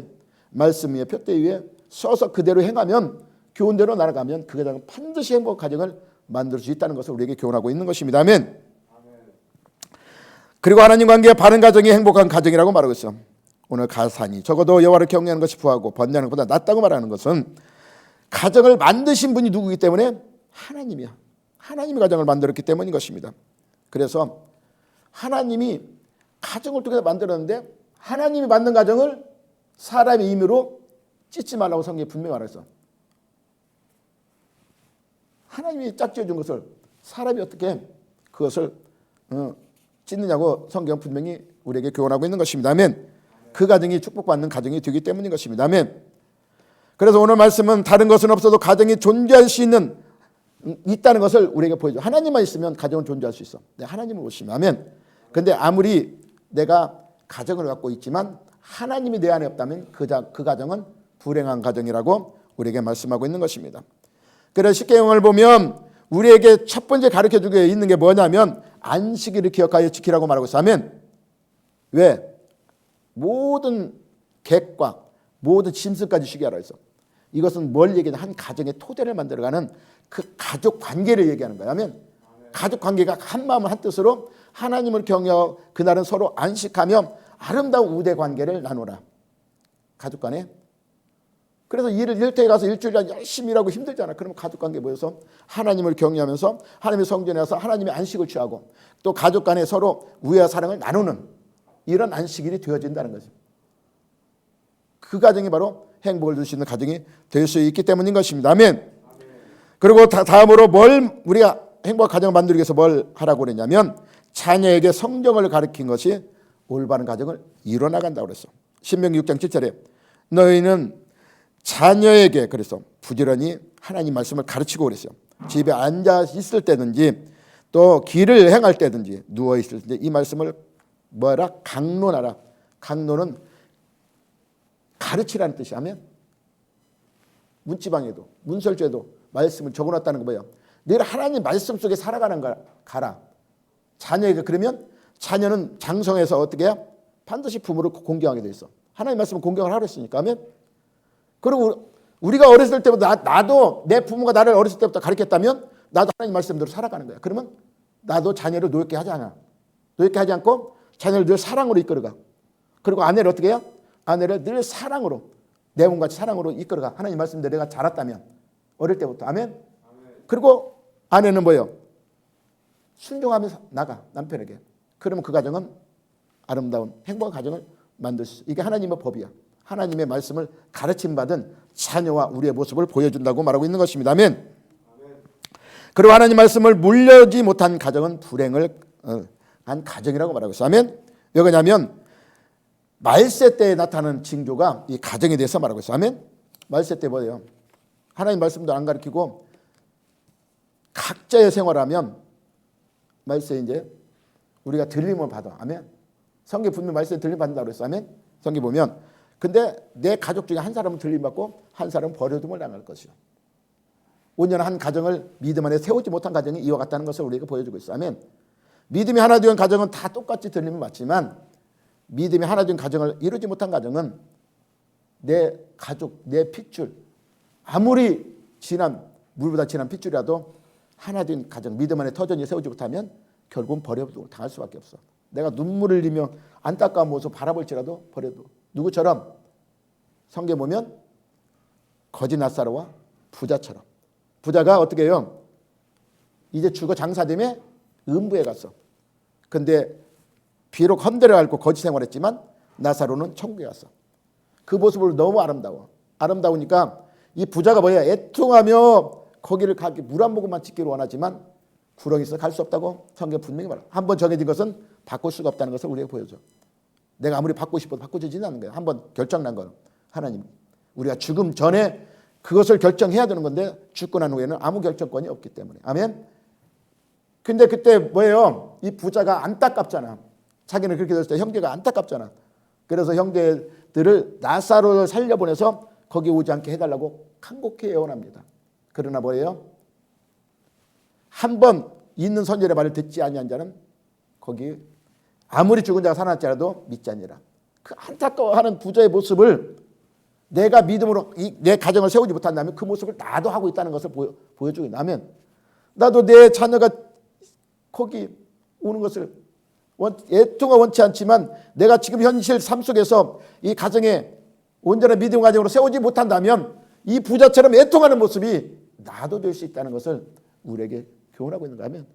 Speaker 1: 말씀 위에 푯대 위에 서서 그대로 행하면 교훈대로 날아가면 그 가정은 반드시 행복한 가정을 만들 수 있다는 것을 우리에게 교훈하고 있는 것입니다. 아멘. 그리고 하나님 관계의 바른 가정이 행복한 가정이라고 말하고 있어. 오늘 가산이 적어도 여호와를 경외하는 것이 부하고 번뇌하는 것보다 낫다고 말하는 것은 가정을 만드신 분이 누구이기 때문에 하나님이야. 하나님이 가정을 만들었기 때문인 것입니다. 그래서 하나님이 가정을 통해서 만들었는데 하나님이 만든 가정을 사람의 임의로 찢지 말라고 성경에 분명히 말했어. 하나님이 짝지어 준 것을 사람이 어떻게 그것을 찢느냐고 성경 분명히 우리에게 교훈하고 있는 것입니다. 아멘. 그 가정이 축복받는 가정이 되기 때문인 것입니다. 아멘. 그래서 오늘 말씀은 다른 것은 없어도 가정이 존재할 수 있다는 것을 우리에게 보여줘. 하나님만 있으면 가정은 존재할 수 있어. 하나님을 오시면. 아멘. 근데 아무리 내가 가정을 갖고 있지만 하나님이 내 안에 없다면 그 가정은 불행한 가정이라고 우리에게 말씀하고 있는 것입니다. 그래서 십계명을 보면 우리에게 첫 번째 가르쳐주고 있는 게 뭐냐면 안식일을 기억하여 지키라고 말하고 있어. 아멘. 왜? 모든 객과 모든 짐승까지 쉬게 하라 했어. 이것은 뭘 얘기하냐? 한 가정의 토대를 만들어가는 그 가족 관계를 얘기하는 거야. 아멘. 가족 관계가 한 마음 한 뜻으로 하나님을 경외하고 그날은 서로 안식하며 아름다운 우대 관계를 나누라. 가족 간에. 그래서 일터에 가서 일주일간 열심히 일하고 힘들잖아. 그러면 가족 관계 모여서 하나님을 경외하면서 하나님의 성전에 와서 하나님의 안식을 취하고 또 가족 간에 서로 우애와 사랑을 나누는 이런 안식일이 되어진다는 거죠. 그 가정이 바로 행복을 줄 수 있는 가정이 될 수 있기 때문인 것입니다. 아멘. 그리고 다음으로 뭘 우리가 행복한 가정을 만들기 위해서 뭘 하라고 그랬냐면 자녀에게 성경을 가르친 것이 올바른 가정을 이뤄나간다고 그랬어. 신명기 6장 7절에 너희는 자녀에게 그래서 부지런히 하나님 말씀을 가르치고 그랬어요. 집에 앉아 있을 때든지 또 길을 행할 때든지 누워 있을 때 이 말씀을 뭐라? 강론하라. 강론은 가르치라는 뜻이. 하면 문지방에도 문설주에도 말씀을 적어놨다는 거 뭐예요? 늘 하나님 말씀 속에 살아가는 걸 가라. 자녀에게. 그러면 자녀는 장성해서 어떻게 해야? 반드시 부모를 공경하게 돼 있어. 하나님 말씀을 공경을 하려 했으니까. 하면 그리고 우리가 어렸을 때부터 나도 내 부모가 나를 어렸을 때부터 가르쳤다면 나도 하나님 말씀대로 살아가는 거야. 그러면 나도 자녀를 노엽게 하지 않아. 노엽게 하지 않고 자녀를 늘 사랑으로 이끌어가. 그리고 아내를 어떻게 해요? 아내를 늘 사랑으로 내 몸같이 사랑으로 이끌어가. 하나님 말씀대로 내가 자랐다면 어릴 때부터. 아멘. 그리고 아내는 뭐예요? 순종하면서 나가 남편에게. 그러면 그 가정은 아름다운 행복한 가정을 만들 수 있어. 이게 하나님의 법이야. 하나님의 말씀을 가르침 받은 자녀와 우리의 모습을 보여준다고 말하고 있는 것입니다. 아멘. 그리고 하나님 말씀을 물려지 못한 가정은 불행을 한 가정이라고 말하고 있어요. 아멘. 왜 그러냐면 말세 때에 나타나는 징조가 이 가정에 대해서 말하고 있어요. 아멘. 말세 때 뭐예요? 하나님 말씀도 안 가르치고 각자의 생활하면 말세 이제 우리가 들림을 받아. 아멘. 성경 분명 말세 들림 받는다고 그랬어. 아멘. 성경 보면 근데 내 가족 중에 한 사람은 들림 받고 한 사람은 버려둠을 당할 것이요. 온전한 한 가정을 믿음 안에 세우지 못한 가정이 이와 같다는 것을 우리에게 보여주고 있어. 아멘. 믿음이 하나 된 가정은 다 똑같이 들림을 받지만 믿음이 하나 된 가정을 이루지 못한 가정은 내 가족, 내 핏줄 아무리 진한 물보다 진한 핏줄이라도 하나 된 가정, 믿음 안에 터전이 세우지 못하면 결국은 버려도 당할 수밖에 없어. 내가 눈물을 흘리며 안타까운 모습 바라볼지라도 버려도. 누구처럼? 성경 보면 거지 나사로와 부자처럼. 부자가 어떻게 해요? 이제 죽어 장사되며 음부에 갔어. 근데 비록 헌데를 앓고 거지 생활했지만 나사로는 천국에 갔어. 그 모습을 너무 아름다워. 아름다우니까 이 부자가 뭐야? 애통하며 거기를 가기 물 한 모금만 짓기를 원하지만 구렁이 있어 갈 수 없다고 성경 분명히 말해. 한번 정해진 것은 바꿀 수가 없다는 것을 우리에게 보여줘. 내가 아무리 바꾸고 싶어도 바꾸지는 않는 거야. 한번 결정난 건 하나님. 우리가 죽음 전에 그것을 결정해야 되는 건데 죽고 난 후에는 아무 결정권이 없기 때문에. 아멘. 근데 그때 뭐예요? 이 부자가 안타깝잖아. 자기는 그렇게 됐을 때 형제가 안타깝잖아. 그래서 형제들을 나사로를 살려보내서 거기 오지 않게 해달라고 간곡히 애원합니다. 그러나 뭐예요? 한번 있는 선지자의 말을 듣지 아니한 자는 거기 아무리 죽은 자가 살아났지라도 믿지 아니라. 그 안타까워하는 부자의 모습을 내가 믿음으로 내 가정을 세우지 못한다면 그 모습을 나도 하고 있다는 것을 보여주고 있다면 나도 내 자녀가 거기 오는 것을 애통하 원치 않지만 내가 지금 현실 삶 속에서 이 가정에 온전한 믿음 가정으로 세우지 못한다면 이 부자처럼 애통하는 모습이 나도 될 수 있다는 것을 우리에게 교훈하고 있는가 하면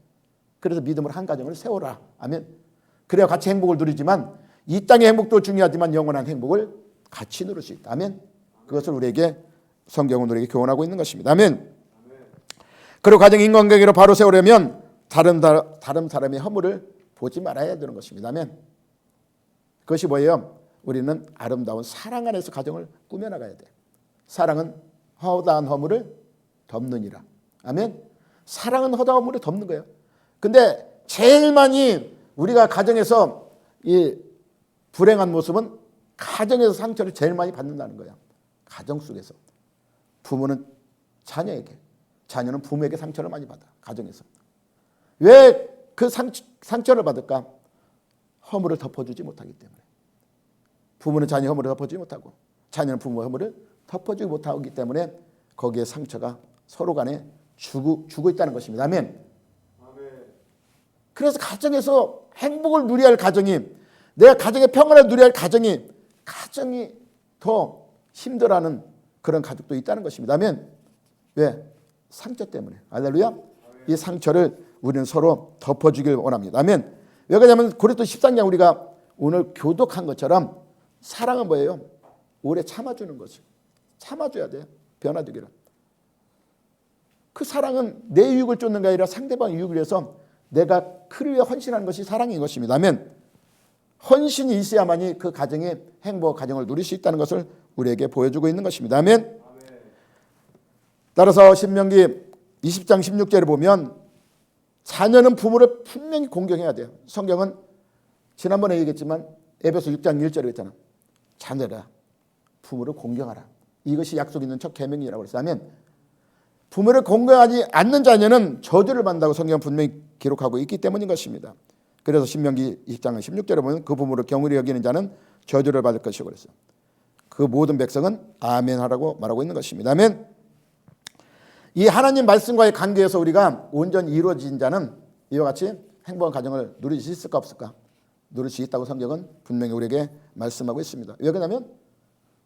Speaker 1: 그래서 믿음으로 한 가정을 세워라. 아멘. 그래야 같이 행복을 누리지만 이 땅의 행복도 중요하지만 영원한 행복을 같이 누릴 수 있다. 아멘. 그것을 우리에게 성경은 우리에게 교훈하고 있는 것입니다. 아멘. 그리고 가정 인간관계로 바로 세우려면 다른 사람의 허물을 보지 말아야 되는 것입니다. 아멘. 그것이 뭐예요? 우리는 아름다운 사랑 안에서 가정을 꾸며나가야 돼. 사랑은 허다한 허물을 덮느니라. 아멘. 사랑은 허다한 허물을 덮는 거예요. 근데 제일 많이 우리가 가정에서 이 불행한 모습은 가정에서 상처를 제일 많이 받는다는 거야. 가정 속에서. 부모는 자녀에게, 자녀는 부모에게 상처를 많이 받아. 가정에서. 왜 그 상처를 받을까? 허물을 덮어주지 못하기 때문에. 부모는 자녀의 허물을 덮어주지 못하고 자녀는 부모의 허물을 덮어주지 못하기 때문에 거기에 상처가 서로 간에 주고 있다는 것입니다. 아멘. 그래서 가정에서 행복을 누려야 할 가정이, 내가 가정의 평안을 누려야 할 가정이 더 힘들어하는 그런 가족도 있다는 것입니다. 아멘. 왜? 상처 때문에. 할렐루야. 이 상처를 우리는 서로 덮어주길 원합니다. 아멘. 왜 그러냐면 고린도 13장 우리가 오늘 교독한 것처럼 사랑은 뭐예요? 오래 참아주는 거죠. 참아줘야 돼요. 변화되기를. 그 사랑은 내 유익을 쫓는 게 아니라 상대방의 유익을 위해서 내가 그를 위해 헌신하는 것이 사랑인 것입니다. 아멘. 헌신이 있어야만이 그 가정의 행복, 가정을 누릴 수 있다는 것을 우리에게 보여주고 있는 것입니다. 아멘. 따라서 신명기 20장 16절에 보면 자녀는 부모를 분명히 공경해야 돼요. 성경은 지난번에 얘기했지만 에베소 6장 1절에 있잖아. 자녀라 부모를 공경하라. 이것이 약속 있는 첫 계명이라고 그랬어요. 아멘. 부모를 공경하지 않는 자녀는 저주를 받는다고 성경은 분명히 기록하고 있기 때문인 것입니다. 그래서 신명기 20장 16절에 보면 그 부모를 경홀히 여기는 자는 저주를 받을 것이라고 그랬어요. 그 모든 백성은 아멘 하라고 말하고 있는 것입니다. 아멘. 이 하나님 말씀과의 관계에서 우리가 온전히 이루어진 자는 이와 같이 행복한 가정을 누릴 수 있을까 없을까? 누릴 수 있다고 성경은 분명히 우리에게 말씀하고 있습니다. 왜 그러냐면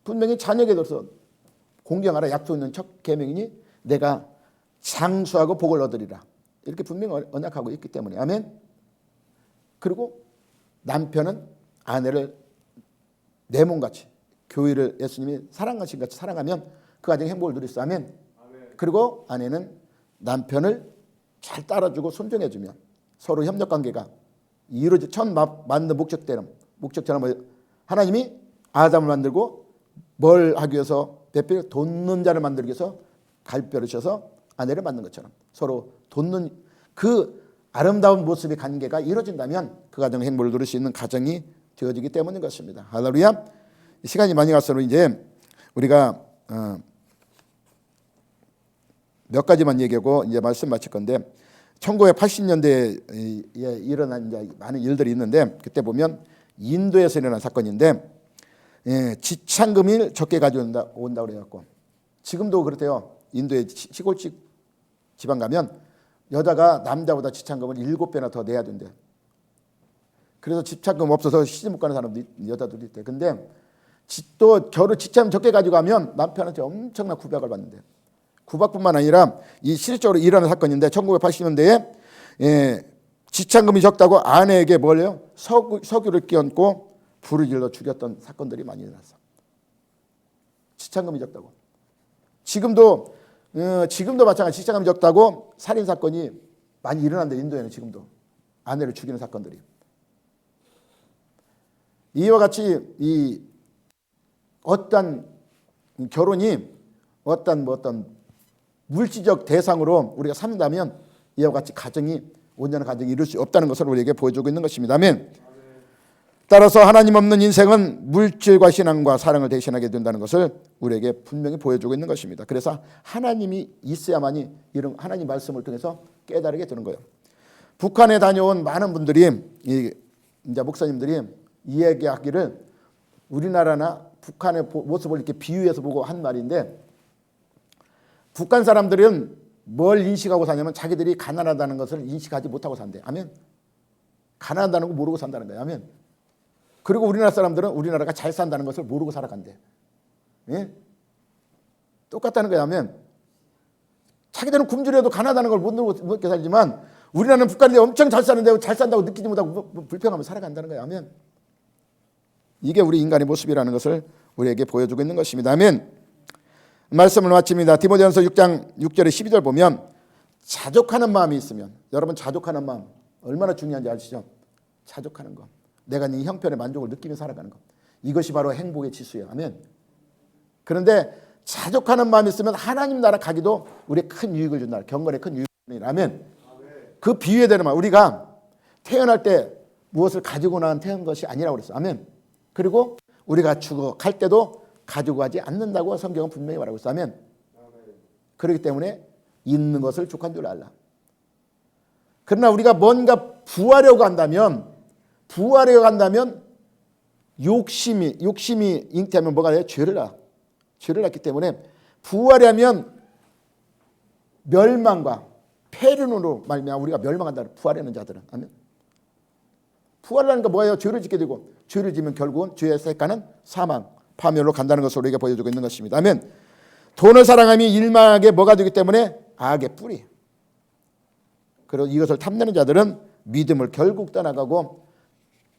Speaker 1: 분명히 자녀에게 들어서 공경하라 약속 있는 첫 계명이니 내가 장수하고 복을 얻으리라. 이렇게 분명히 언약하고 있기 때문에. 아멘. 그리고 남편은 아내를 내 몸같이 교회를 예수님이 사랑하신 같이 사랑하면 그 가정의 행복을 누릴 수 있어. 아멘. 그리고 아내는 남편을 잘 따라주고 존중해주면 서로 협력관계가 이루어지 처음 만든 목적처럼 하나님이 아담을 만들고 뭘 하기 위해서 배필 돕는 자를 만들기 위해서 갈뼈를 셔서 아내를 만든 것처럼 서로 돕는 그 아름다운 모습의 관계가 이루어진다면 그 가정의 행복을 누릴 수 있는 가정이 되어지기 때문인 것입니다. 할렐루야. 시간이 많이 갈수록 이제 우리가 몇 가지만 얘기하고 이제 말씀 마칠 건데 1980년대에 일어난 이제 많은 일들이 있는데 그때 보면 인도에서 일어난 사건인데 지창금을 적게 가져온다고 그래갖고 지금도 그렇대요. 인도의 시골집 지방 가면 여자가 남자보다 지창금을 7배나 더 내야 된대. 그래서 지창금 없어서 시집 못 가는 사람도 여자들이 있대. 근데 또 결혼 지창금 적게 가지고 가면 남편한테 엄청난 구박을 받는데. 구박뿐만 아니라 이 실질적으로 일어난 사건인데 1980년대에 지창금이 적다고 아내에게 뭘요? 석유를 끼얹고 불을 질러 죽였던 사건들이 많이 일어났어. 지창금이 적다고. 지금도 마찬가지 지창금이 적다고 살인 사건이 많이 일어난다. 인도에는 지금도 아내를 죽이는 사건들이. 이와 같이 이 어떤 결혼이 어떤 물질적 대상으로 우리가 산다면 이와 같이 온전한 가정이 이룰 수 없다는 것을 우리에게 보여주고 있는 것입니다. 아멘. 따라서 하나님 없는 인생은 물질과 신앙과 사랑을 대신하게 된다는 것을 우리에게 분명히 보여주고 있는 것입니다. 그래서 하나님이 있어야만이 이런 하나님 말씀을 통해서 깨달게 되는 거예요. 북한에 다녀온 많은 분들이 이제 목사님들이 이야기하기를 우리나라나 북한의 모습을 이렇게 비유해서 보고 한 말인데 북한 사람들은 뭘 인식하고 사냐면 자기들이 가난하다는 것을 인식하지 못하고 산대. 아멘. 가난하다는 거 모르고 산다는 거예요. 아멘. 그리고 우리나라 사람들은 우리나라가 잘 산다는 것을 모르고 살아간대. 예? 똑같다는 거야. 아멘. 자기들은 굶주려도 가난하다는 걸 못 살지만 우리나라는 북한이 엄청 잘 사는데 잘 산다고 느끼지 못하고 불평하며 살아간다는 거야. 아멘. 이게 우리 인간의 모습이라는 것을 우리에게 보여주고 있는 것입니다. 아멘. 말씀을 마칩니다. 디모데전서 6장 6절에 12절 보면 자족하는 마음이 있으면, 여러분 자족하는 마음 얼마나 중요한지 아시죠? 자족하는 것, 내가 네 형편의 만족을 느끼며 살아가는 것, 이것이 바로 행복의 지수예요. 아멘. 그런데 자족하는 마음이 있으면 하나님 나라 가기도 우리의 큰 유익을 준다. 경건에 큰 유익을 준다. 아멘. 그 비유에 되는 말, 우리가 태어날 때 무엇을 가지고 태어난 것이 아니라고 그랬어요. 아멘. 그리고 우리가 죽어갈 때도 가지고 가지 않는다고 성경은 분명히 말하고 있어요. 아멘. 그렇기 때문에 있는 것을 족한 줄 알라. 그러나 우리가 뭔가 부하려고 한다면 욕심이 잉태하면 뭐가 돼요? 죄를 낳기 때문에 부하려면 멸망과 폐륜으로 말미암아 우리가 멸망한다. 부하려는 자들은. 아멘. 부하려는 건 뭐예요? 죄를 짓게 되고, 죄를 지면 결국은 죄의 색가는 사망, 파멸로 간다는 것을 우리에게 보여주고 있는 것입니다. 아멘. 돈을 사랑함이 일망하게 뭐가 되기 때문에 악의 뿌리. 그리고 이것을 탐내는 자들은 믿음을 결국 떠나가고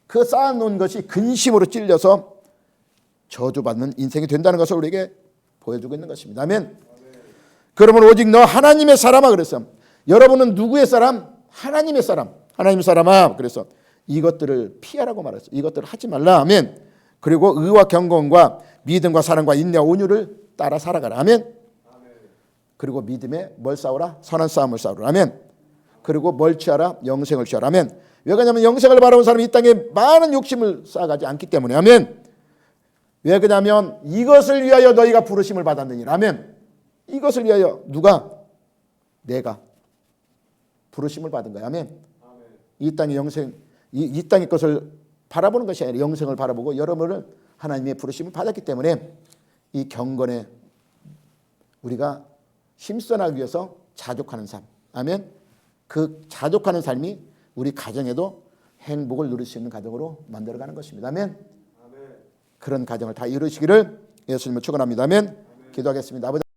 Speaker 1: 그 쌓아놓은 것이 근심으로 찔려서 저주받는 인생이 된다는 것을 우리에게 보여주고 있는 것입니다. 아멘. 그러면 오직 너 하나님의 사람아 그랬어. 여러분은 누구의 사람? 하나님의 사람. 하나님의 사람아. 그래서 이것들을 피하라고 말했어. 이것들을 하지 말라. 아멘. 그리고 의와 경건과 믿음과 사랑과 인내와 온유를 따라 살아가라. 아멘. 그리고 믿음에 뭘 싸우라? 선한 싸움을 싸우라. 아멘. 그리고 뭘 취하라? 영생을 취하라. 아멘. 왜 그러냐면 영생을 바라본 사람이 이 땅에 많은 욕심을 쌓아가지 않기 때문에. 아멘. 왜 그러냐면 이것을 위하여 너희가 부르심을 받았느니라. 아멘. 이것을 위하여 누가? 내가 부르심을 받은 거야. 아멘. 이 땅의 영생, 이 땅의 것을 바라보는 것이 아니라 영생을 바라보고 여러분을 하나님의 부르심을 받았기 때문에 이 경건에 우리가 힘써 나가기 위해서 자족하는 삶. 아멘. 그 자족하는 삶이 우리 가정에도 행복을 누릴 수 있는 가정으로 만들어가는 것입니다. 아멘. 그런 가정을 다 이루시기를 예수님을 축원합니다. 아멘. 기도하겠습니다. 아버지.